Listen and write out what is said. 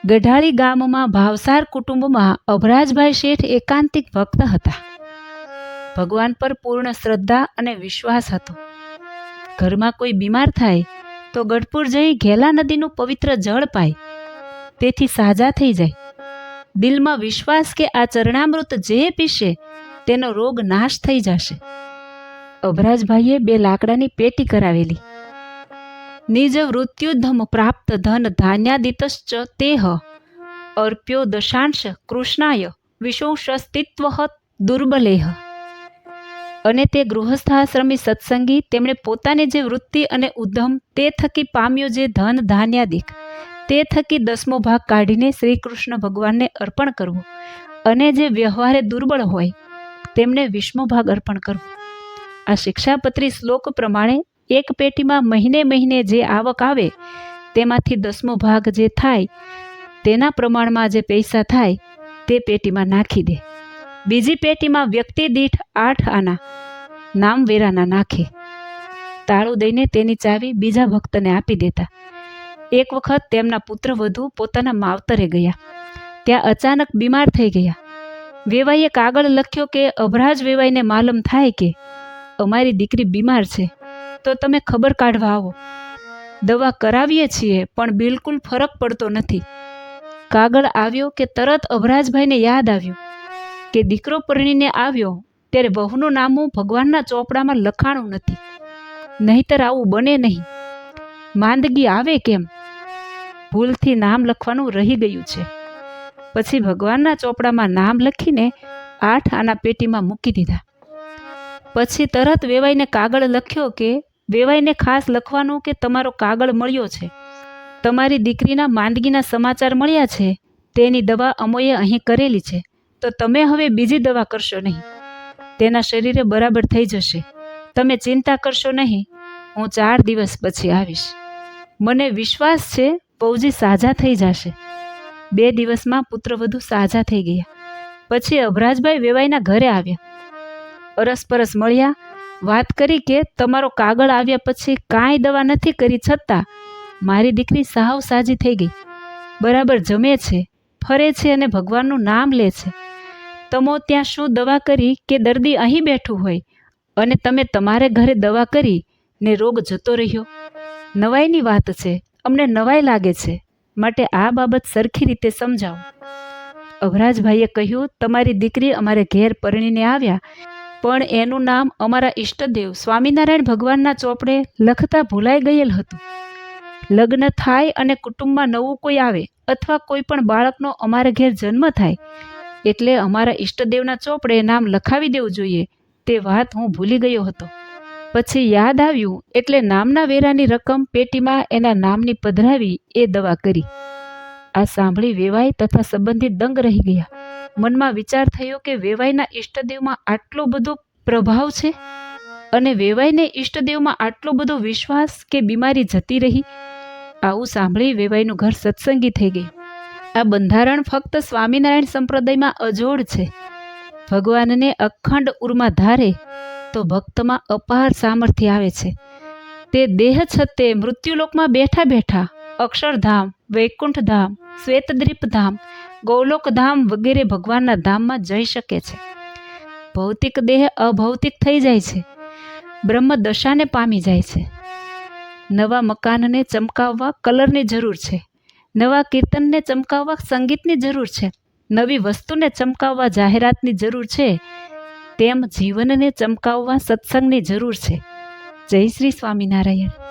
ગઢાળી ગામમાં ભાવસાર કુટુંબમાં અભરાજભાઈ શેઠ એકાંતિક ભક્ત હતા. ભગવાન પર પૂર્ણ શ્રદ્ધા અને વિશ્વાસ હતો. ઘરમાં કોઈ બીમાર થાય તો ગઢપુર જઈ ઘેલા નદીનું પવિત્ર જળ પાય, તેથી સાજા થઈ જાય. દિલમાં વિશ્વાસ કે આ ચરણામૃત જે પીશે તેનો રોગ નાશ થઈ જશે. અભરાજભાઈએ 2 લાકડાની પેટી કરાવેલી. નિજ વૃત્યુધમ પ્રાપ્ત ધન ધાન્યાદિતશ્ચ તેહ અર્પ્યો દશાંશ કૃષ્ણાય વિશોષસ્તિત્વ દુર્બલેહ. અને તે ગૃહસ્થાશ્રમી સત્સંગી તેમણે પોતાની જે વૃત્તિ અને ઉદ્ધમ તે થકી પામ્યો જે ધન ધાન્યાદિક તે થકી 10મો ભાગ કાઢીને શ્રી કૃષ્ણ ભગવાનને અર્પણ કરવો, અને જે વ્યવહારે દુર્બળ હોય તેમને 20મો ભાગ અર્પણ કરવો. આ શિક્ષાપત્રી શ્લોક પ્રમાણે એક પેટીમાં મહિને જે આવક આવે તેમાંથી 10મો ભાગ જે થાય તેના પ્રમાણમાં જે પૈસા થાય તે પેટીમાં નાખી દે. બીજી પેટીમાં વ્યક્તિ દીઠ 8 આના નામ વેરાના નાખે. તાળું દઈને તેની ચાવી બીજા ભક્તને આપી દેતા. એક વખત તેમના પુત્રવધુ પોતાના માવતરે ગયા. ત્યાં અચાનક બીમાર થઈ ગયા. વેવાઈએ કાગળ લખ્યો કે અભરાજ વેવાઈને માલમ થાય કે અમારી દીકરી બીમાર છે તો તમે ખબર કાઢવા આવો. દવા કરાવીએ છીએ પણ બિલકુલ ફરક પડતો નથી. કાગળ આવ્યો કે તરત અભરાજભાઈને યાદ આવ્યું કે દીકરો પરણીને આવ્યો ત્યારે વહુનું નામું ભગવાનના ચોપડામાં લખાણું નથી, નહીતર આવું બને નહીં. માંદગી આવે કેમ? ભૂલથી નામ લખવાનું રહી ગયું છે. પછી ભગવાનના ચોપડામાં નામ લખીને 8 આના પેટીમાં મૂકી દીધા. પછી તરત વેવાઈને કાગળ લખ્યો કે વેવાઈને ખાસ લખવાનું કે તમારો કાગળ મળ્યો છે, તમારી દીકરીના માંદગીના સમાચાર મળ્યા છે, તેની દવા અમોએ અહીં કરેલી છે, તો તમે હવે બીજી દવા કરશો નહીં. તેના શરીરે બરાબર થઈ જશે. તમે ચિંતા કરશો નહીં. હું 4 દિવસ પછી આવીશ. મને વિશ્વાસ છે પૌજી સાજા થઈ જશે. 2 દિવસમાં પુત્રવધુ સાજા થઈ ગયા. પછી અભરાજભાઈ વેવાઈના ઘરે આવ્યા. અરસપરસ મળ્યા, વાત કરી કે તમારો કાગળ આવ્યા પછી કાંઈ દવા નથી કરી, છતાં મારી દીકરી સાવ સાજી થઈ ગઈ, બરાબર જમે છે, ફરે છે અને ભગવાનનું નામ લે છે. તમો ત્યાં શું દવા કરી કે દર્દી અહીં બેઠું હોય અને તમે તમારે ઘરે દવા કરી ને રોગ જતો રહ્યો? નવાઈની વાત છે, અમને નવાઈ લાગે છે, માટે આ બાબત સરખી રીતે સમજાવો. અભરાજભાઈએ કહ્યું, તમારી દીકરી અમારે ઘેર પરણીને આવ્યા, પણ એનું નામ અમારા ઈષ્ટદેવ સ્વામિનારાયણ ભગવાનના ચોપડે લખતા ભૂલાઈ ગયેલ હતું. લગ્ન થાય અને કુટુંબમાં નવું કોઈ આવે અથવા કોઈ પણ બાળકનો અમારા ઘેર જન્મ થાય એટલે અમારા ઈષ્ટદેવના ચોપડે નામ લખાવી દેવું જોઈએ. તે વાત હું ભૂલી ગયો હતો. પછી યાદ આવ્યું એટલે નામના વેરાની રકમ પેટીમાં એના નામની પધરાવી એ દવા કરી. આ સાંભળી વેવાઈ તથા સંબંધી દંગ રહી ગયા. મનમાં વિચાર થયો કે વેવાઈના ઈષ્ટદેવમાં આટલો બધો પ્રભાવ છે અને વેવાઈને ઈષ્ટદેવમાં આટલો બધો વિશ્વાસ કે બીમારી જતી રહી. આવું સાંભળી વેવાઈનું ઘર સત્સંગી થઈ ગયું. આ બંધારણ ફક્ત સ્વામિનારાયણ સંપ્રદાયમાં અજોડ છે. ભગવાનને અખંડ ઉર્મા ધારે તો ભક્તમાં અપાર સામર્થ્ય આવે છે. તે દેહ છતે મૃત્યુલોકમાં બેઠા બેઠા અક્ષરધામ, વૈકુંઠધામ, શ્વેતદ્રીપધામ, ગૌલોકધામ વગેરે ભગવાનના ધામમાં જઈ શકે છે. ભૌતિક દેહ અભૌતિક થઈ જાય છે, બ્રહ્મ દશાને પામી જાય છે. નવા મકાનને ચમકાવવા કલરની જરૂર છે, નવા કીર્તનને ચમકાવવા સંગીતની જરૂર છે, નવી વસ્તુને ચમકાવવા જાહેરાતની જરૂર છે, તેમ જીવનને ચમકાવવા સત્સંગની જરૂર છે. જય શ્રી સ્વામિનારાયણ.